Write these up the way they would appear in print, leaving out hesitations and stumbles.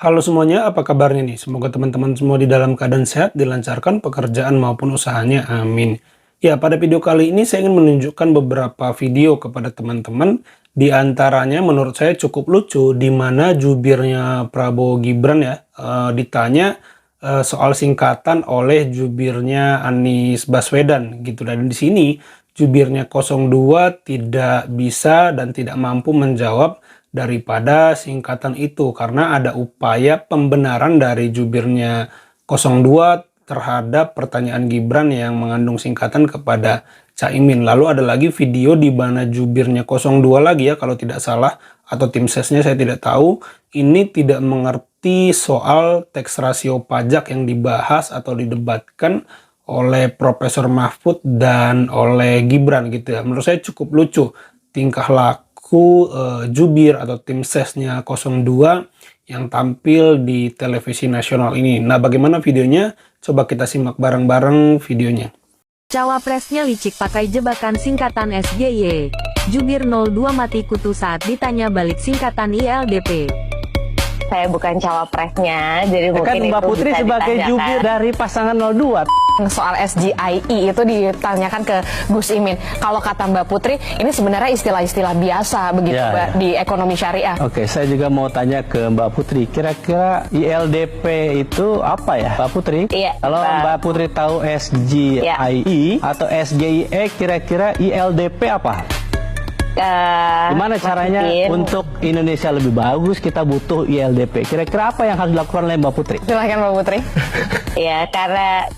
Halo semuanya, apa kabarnya nih? Semoga teman-teman semua di dalam keadaan sehat, dilancarkan pekerjaan maupun usahanya. Amin. Ya, pada video kali ini saya ingin menunjukkan beberapa video kepada teman-teman. Di antaranya menurut saya cukup lucu, di mana jubirnya Prabowo Gibran ya ditanya soal singkatan oleh jubirnya Anies Baswedan gitu. Dan di sini jubirnya 02 tidak bisa dan tidak mampu menjawab daripada singkatan itu karena ada upaya pembenaran dari jubirnya 02 terhadap pertanyaan Gibran yang mengandung singkatan kepada Caimin. Lalu ada lagi video di mana jubirnya 02 lagi ya kalau tidak salah, atau tim sesnya saya tidak tahu, ini tidak mengerti soal tax rasio pajak yang dibahas atau didebatkan oleh Profesor Mahfud dan oleh Gibran gitu ya. Menurut saya cukup lucu tingkah laku jubir atau tim sesnya 02 yang tampil di televisi nasional ini. Nah, bagaimana videonya? Coba kita simak bareng-bareng videonya. Cawapresnya licik pakai jebakan singkatan SJY. Jubir 02 mati kutu saat ditanya balik singkatan ILDP. Saya bukan cawapresnya, jadi mungkin kan Mbak itu Putri bisa sebagai ditanyakan. jubir dari pasangan 02. Soal SGIE itu ditanyakan ke Gus Imin. Kalau kata Mbak Putri, ini sebenarnya istilah-istilah biasa begitu Ya, Mbak, ya. di ekonomi syariah. Oke, saya juga mau tanya ke Mbak Putri. Kira-kira ILDP itu apa ya, Mbak Putri? Iya, Kalau Mbak. Mbak Putri tahu SGIE atau SGIE, kira-kira ILDP apa? Gimana caranya untuk Indonesia lebih bagus, kita butuh ILDP. Kira-kira apa yang harus dilakukan oleh Mbak Putri? Silahkan Mbak Putri. Ya, karena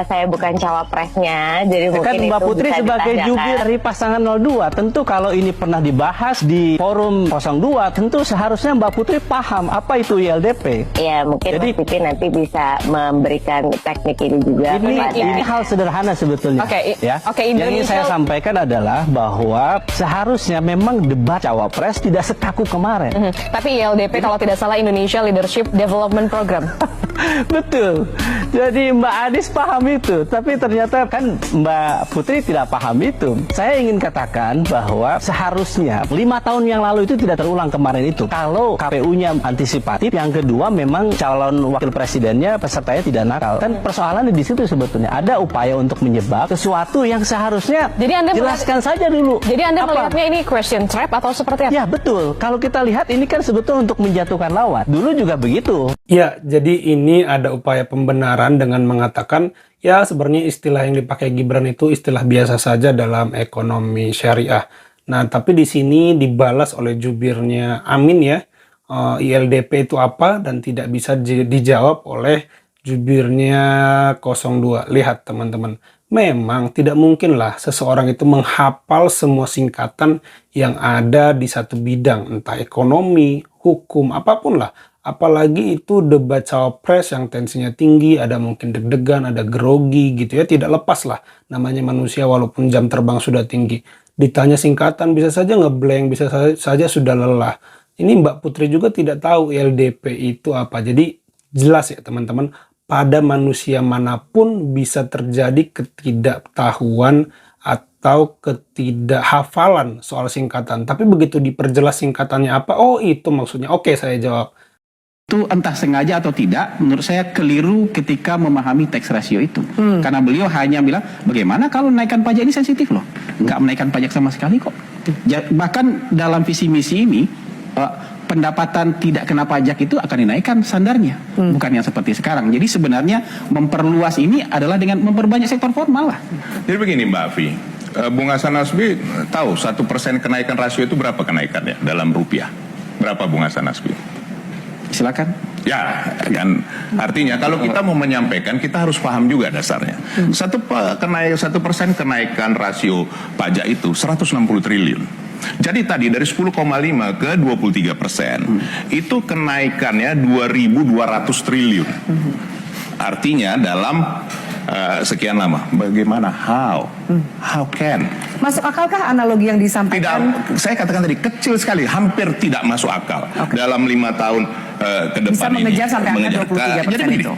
saya bukan cawapresnya, jadi Kan mungkin Mbak itu Putri bisa sebagai ditanyakan. jubir dari pasangan 02, tentu kalau ini pernah dibahas di forum 02, tentu seharusnya Mbak Putri paham apa itu ILDP. Ya, mungkin Jadi- Mas Pipi nanti bisa memberikan teknik ini juga kepada... Ini hal sederhana sebetulnya. Oke, ya. oke, Yang ingin saya Indonesia- sampaikan adalah bahwa seharusnya memang debat cawapres tidak sekaku kemarin. Tapi ILDP kalau tidak salah Indonesia Leadership Development Program. Betul. Jadi Mbak Anies paham itu, tapi ternyata kan Mbak Putri tidak paham itu. Saya ingin katakan bahwa seharusnya 5 tahun yang lalu itu tidak terulang kemarin itu. Kalau KPU-nya antisipatif, yang kedua memang calon wakil presidennya pesertanya tidak nakal. Kan persoalannya di situ sebetulnya. Ada upaya untuk menyebab sesuatu yang seharusnya Jadi Anda jelaskan saja dulu. Jadi Anda Apa? melihatnya ini question trap atau seperti apa? Ya betul. Kalau kita lihat ini kan sebetulnya untuk menjatuhkan lawan. Dulu juga begitu. Ya, jadi ini ada upaya pembenaran dengan mengatakan ya sebenarnya istilah yang dipakai Gibran itu istilah biasa saja dalam ekonomi syariah. Nah, tapi di sini dibalas oleh jubirnya Amin ya, ILDP itu apa, dan tidak bisa dijawab oleh jubirnya 02. Lihat teman-teman, memang tidak mungkinlah seseorang itu menghafal semua singkatan yang ada di satu bidang, entah ekonomi, hukum, apapun lah. Apalagi itu debat cawapres yang tensinya tinggi, ada mungkin deg-degan, ada grogi gitu ya, tidak lepas lah. Namanya manusia walaupun jam terbang sudah tinggi. Ditanya singkatan bisa saja ngeblank, bisa saja sudah lelah. Ini Mbak Putri juga tidak tahu ILDP itu apa. Jadi jelas ya teman-teman, pada manusia manapun bisa terjadi ketidaktahuan atau ketidakhafalan soal singkatan. Tapi begitu diperjelas singkatannya apa, oh itu maksudnya, oke saya jawab. Itu entah sengaja atau tidak, menurut saya keliru ketika memahami tax ratio itu. Karena beliau hanya bilang, bagaimana kalau naikkan pajak ini sensitif loh. Nggak menaikkan pajak sama sekali kok. Bahkan dalam visi misi ini, pendapatan tidak kena pajak itu akan dinaikkan standarnya. Bukan yang seperti sekarang. Jadi sebenarnya memperluas ini adalah dengan memperbanyak sektor formal lah. Jadi begini Mbak Afi, Bung Hasan Nasbi tahu 1% kenaikan rasio itu berapa kenaikannya dalam rupiah? Berapa Bung Hasan Nasbi? Silakan. Ya, kan artinya kalau kita mau menyampaikan kita harus paham juga dasarnya. 1% kenaikan rasio pajak itu 160 triliun. Jadi tadi dari 10,5 ke 23%, itu kenaikannya 2.200 triliun. Artinya dalam sekian lama. Bagaimana? How can? Masuk akalkah analogi yang disampaikan? Tidak, saya katakan tadi kecil sekali, hampir tidak masuk akal dalam 5 tahun ke depan Bisa mengejar sampai angka 23% Jadi begini, itu.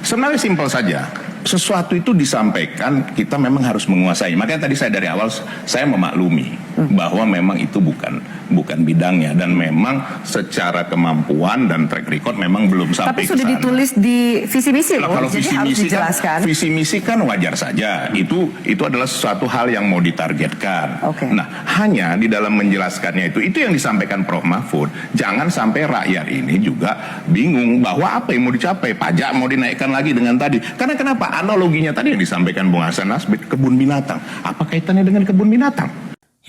sebenarnya simpel saja. Sesuatu itu disampaikan, kita memang harus menguasai. Makanya tadi saya dari awal saya memaklumi bahwa memang itu bukan bidangnya, dan memang secara kemampuan dan track record memang belum sampai Tapi sudah ke sana. ditulis di visi misi Nah, loh, kalau jadi visi harus misi dijelaskan. visi misi kan wajar saja. Itu adalah suatu hal yang mau ditargetkan. Oke. Nah, hanya di dalam menjelaskannya itu yang disampaikan Prof. Mahfud. Jangan sampai rakyat ini juga bingung bahwa apa yang mau dicapai, pajak mau dinaikkan lagi dengan tadi. Karena kenapa? Analoginya tadi yang disampaikan Bung Hasan Nasbit, kebun binatang. Apa kaitannya dengan kebun binatang?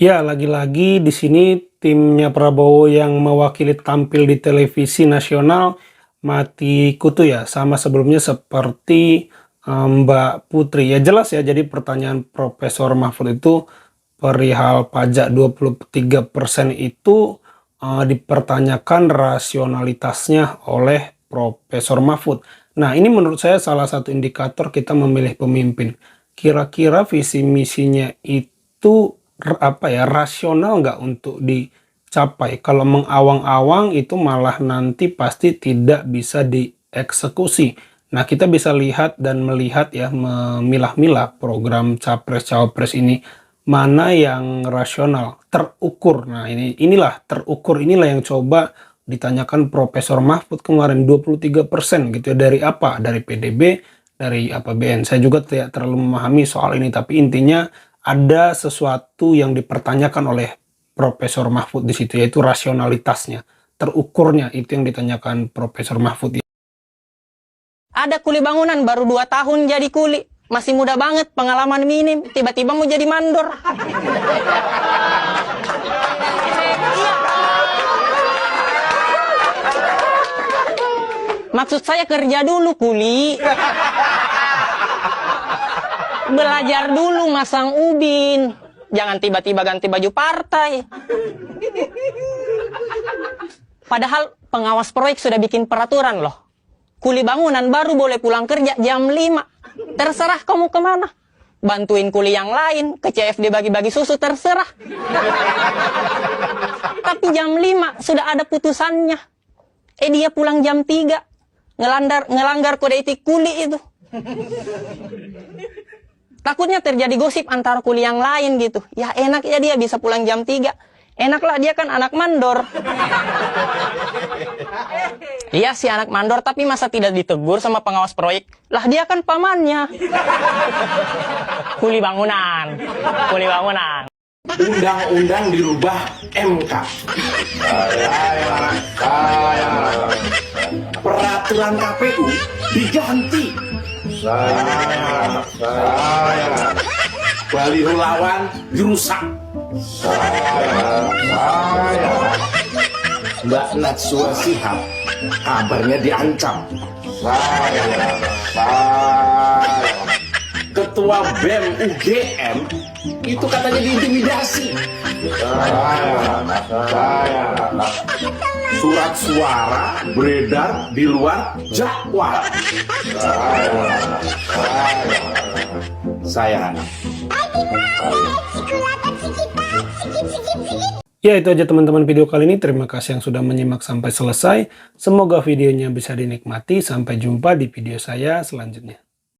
Ya, lagi-lagi di sini timnya Prabowo yang mewakili tampil di televisi nasional mati kutu ya, sama sebelumnya seperti Mbak Putri. Ya jelas ya, jadi pertanyaan Profesor Mahfud itu perihal pajak 23% itu dipertanyakan rasionalitasnya oleh Profesor Mahfud. Nah, ini menurut saya salah satu indikator kita memilih pemimpin. Kira-kira visi misinya itu rasional nggak untuk dicapai? Kalau mengawang-awang itu malah nanti pasti tidak bisa dieksekusi. Nah, kita bisa lihat dan melihat ya, memilah-milah program Capres-Cawapres ini mana yang rasional, terukur. Nah, inilah yang coba ditanyakan Profesor Mahfud kemarin, 23% gitu ya. Dari apa? Dari PDB, dari APBN. Saya juga tidak terlalu memahami soal ini, tapi intinya ada sesuatu yang dipertanyakan oleh Profesor Mahfud di situ, yaitu rasionalitasnya, terukurnya, itu yang ditanyakan Profesor Mahfud. Ada kuli bangunan baru 2 tahun jadi kuli, masih muda banget, pengalaman minim, tiba-tiba mau jadi mandor. Maksud saya kerja dulu kuli. Belajar dulu masang ubin. Jangan tiba-tiba ganti baju partai. Padahal pengawas proyek sudah bikin peraturan loh. Kuli bangunan baru boleh pulang kerja jam 5. Terserah kamu kemana. Bantuin kuli yang lain, ke CFD bagi-bagi susu, terserah. Tapi jam 5 sudah ada putusannya. Dia pulang jam 3. Ngelanggar kode etik kuli itu. Takutnya terjadi gosip antara kuli yang lain gitu. Ya enak ya dia bisa pulang jam 3. Enaklah dia kan anak mandor. Iya sih anak mandor, tapi masa tidak ditegur sama pengawas proyek? Lah dia kan pamannya. Kuli bangunan. Kuli bangunan. Undang-undang dirubah MK. Peraturan KPU diganti. Baliho lawan dirusak. Mbak Najwa Shihab kabarnya diancam. Ketua BEM UGM itu katanya diintimidasi. Surat suara beredar di luar jadwal. Saya Ya, itu aja teman-teman video kali ini. Terima kasih yang sudah menyimak sampai selesai. Semoga videonya bisa dinikmati. Sampai jumpa di video saya selanjutnya.